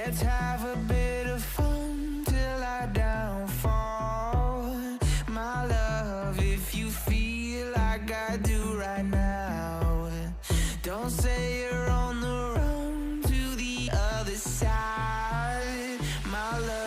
Let's have a bit of fun till I downfall. My love, if you feel like I do right now, don't say you're on the run to the other side, my love.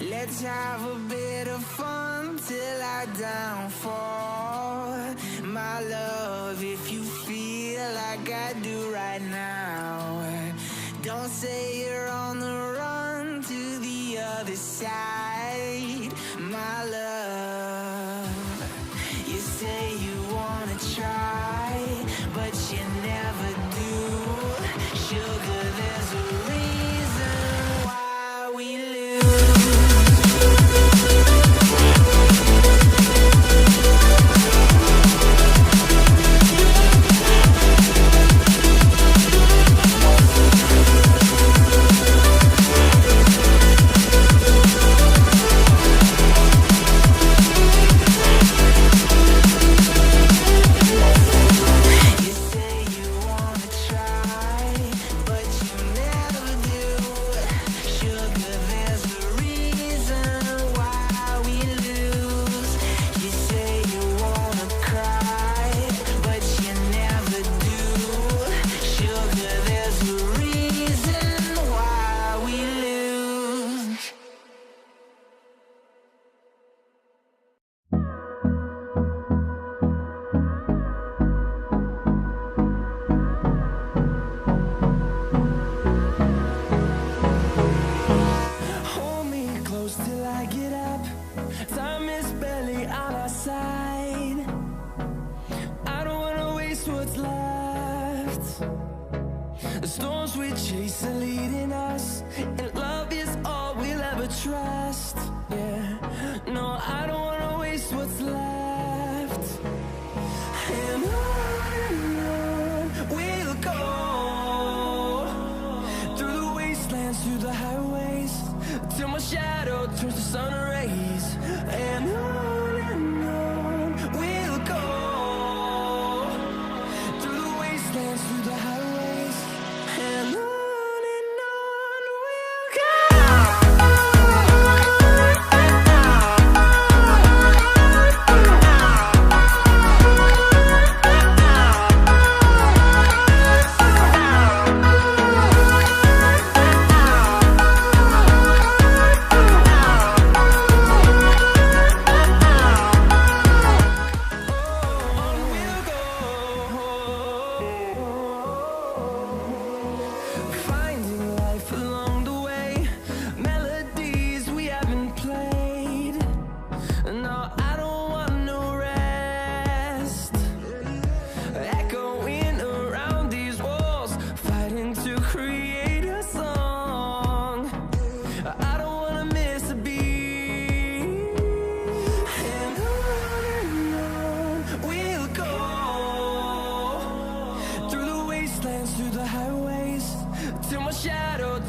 Let's have a bit of fun till I downfall. My love, if you feel like I do right now, don't say you're on the run to the other side, my love. You say you wanna try, but you never do. Sugar, there's a reason why we lose. The storms we chase are leading us, and love is all we'll ever trust. Yeah, no, I don't wanna waste what's left. And on we'll go, through the wastelands, through the highways, till my shadow turns to sun rays. And on we'll go, through the wastelands, through the highways, and on we'll go.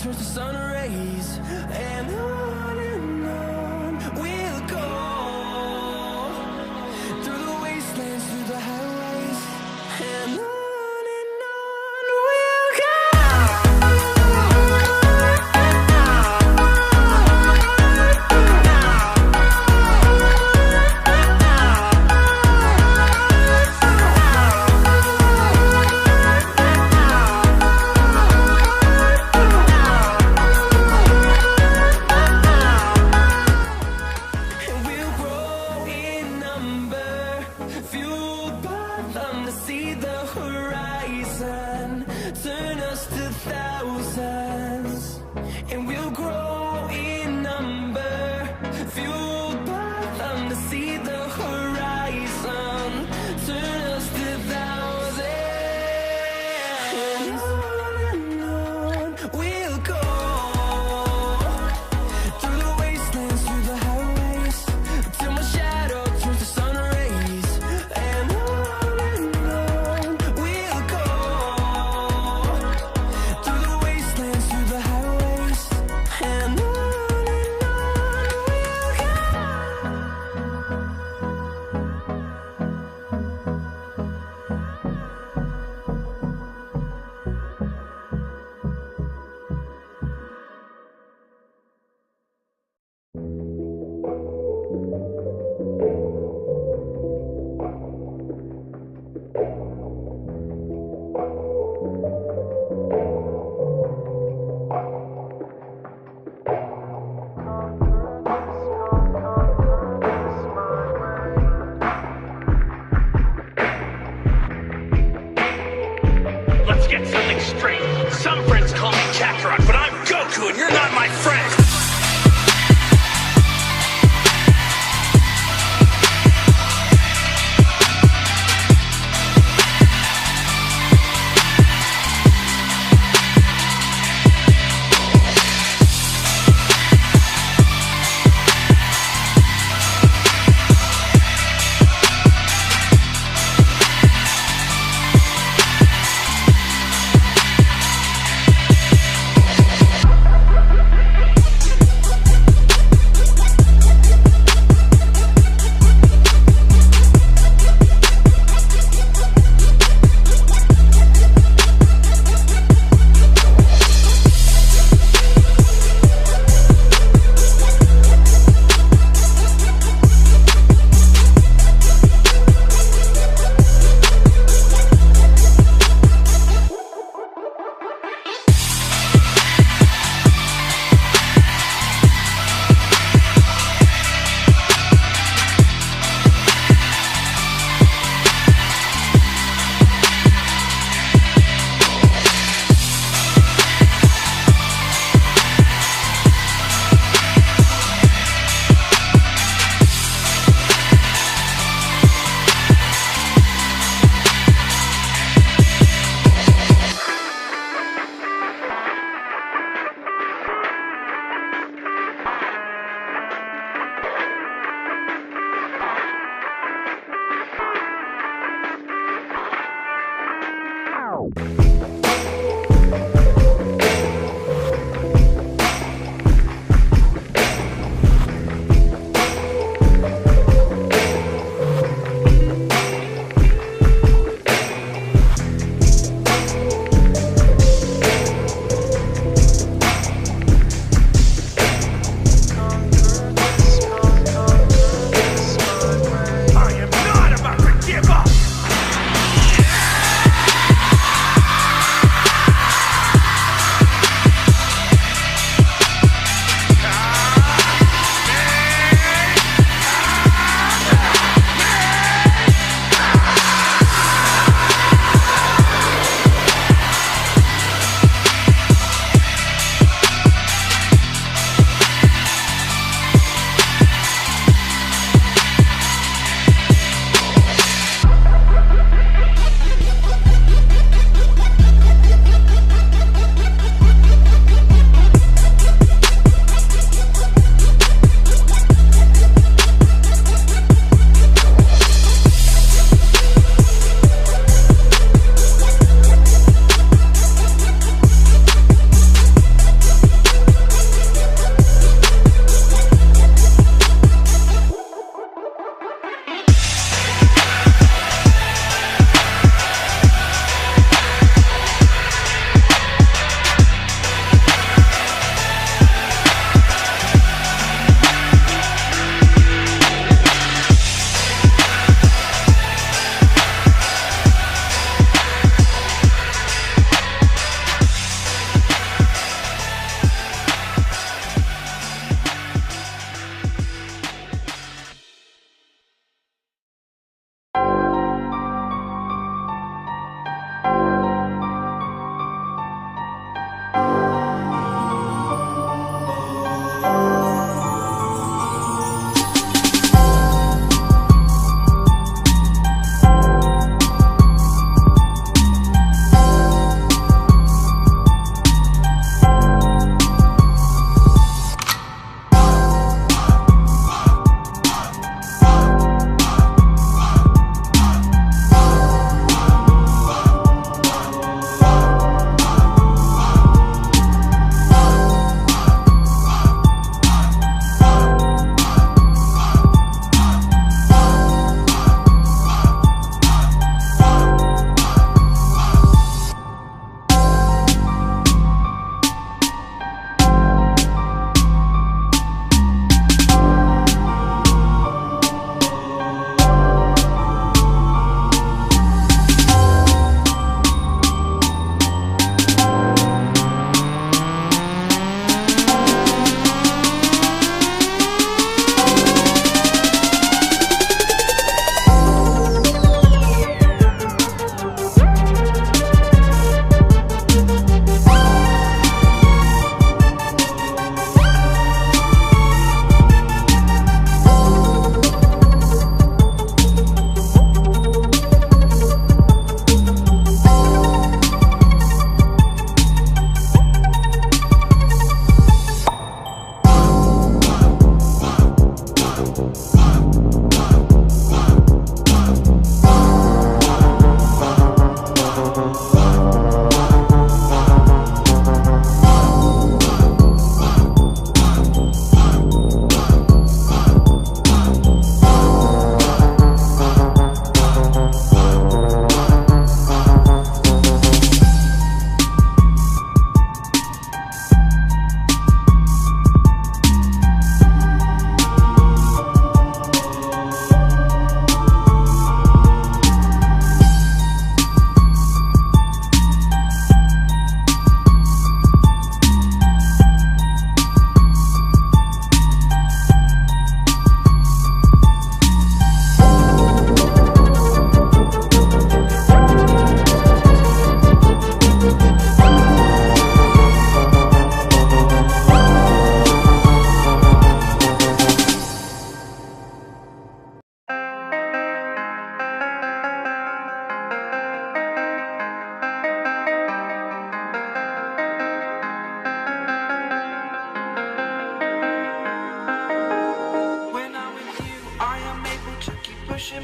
turns to sun rays, and on we'll go through the wastelands, through the highways, and on we'll go. Turn us to thousands, and we'll grow in number, fueled by them to see the horizon. Turn us to thousands, and on we'll go through the wastelands, through the highways, till my shadow turns to sun rays, and on we'll go. Let's get something straight. Some friends call me Kakarot, but I'm Goku and you're not my friend.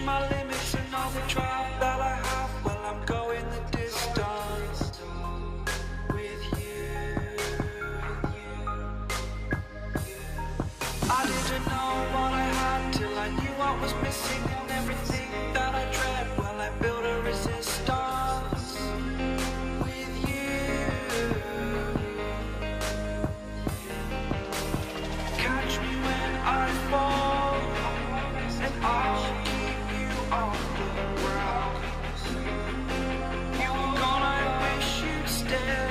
my limits and all the drive that I have. Well, I'm going the distance with you. I didn't know what I had till I knew what was missing, and everything that I dread, well, I built a resistance with you. Catch me when I fall, and I'll keep you on the ground. You were gone, I wish you'd stay.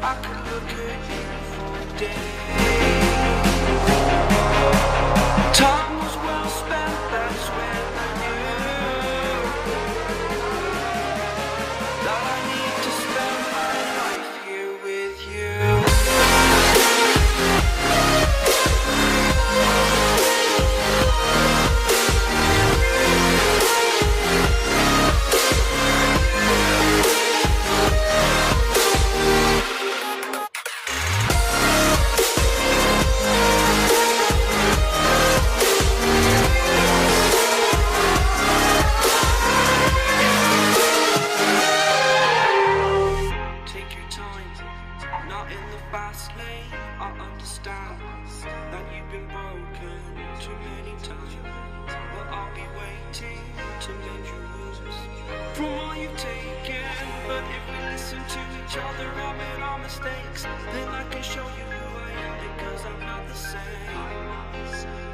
I could look at you for days. Time was well spent, that's when I knew that I need to spend my life here with you. Take your time, not in the fast lane. I understand that you've been broken too many times, but I'll be waiting to mend your wounds from all you've taken. But if we listen to each other, I made our mistakes, then I can show you who I am, because I'm not the same.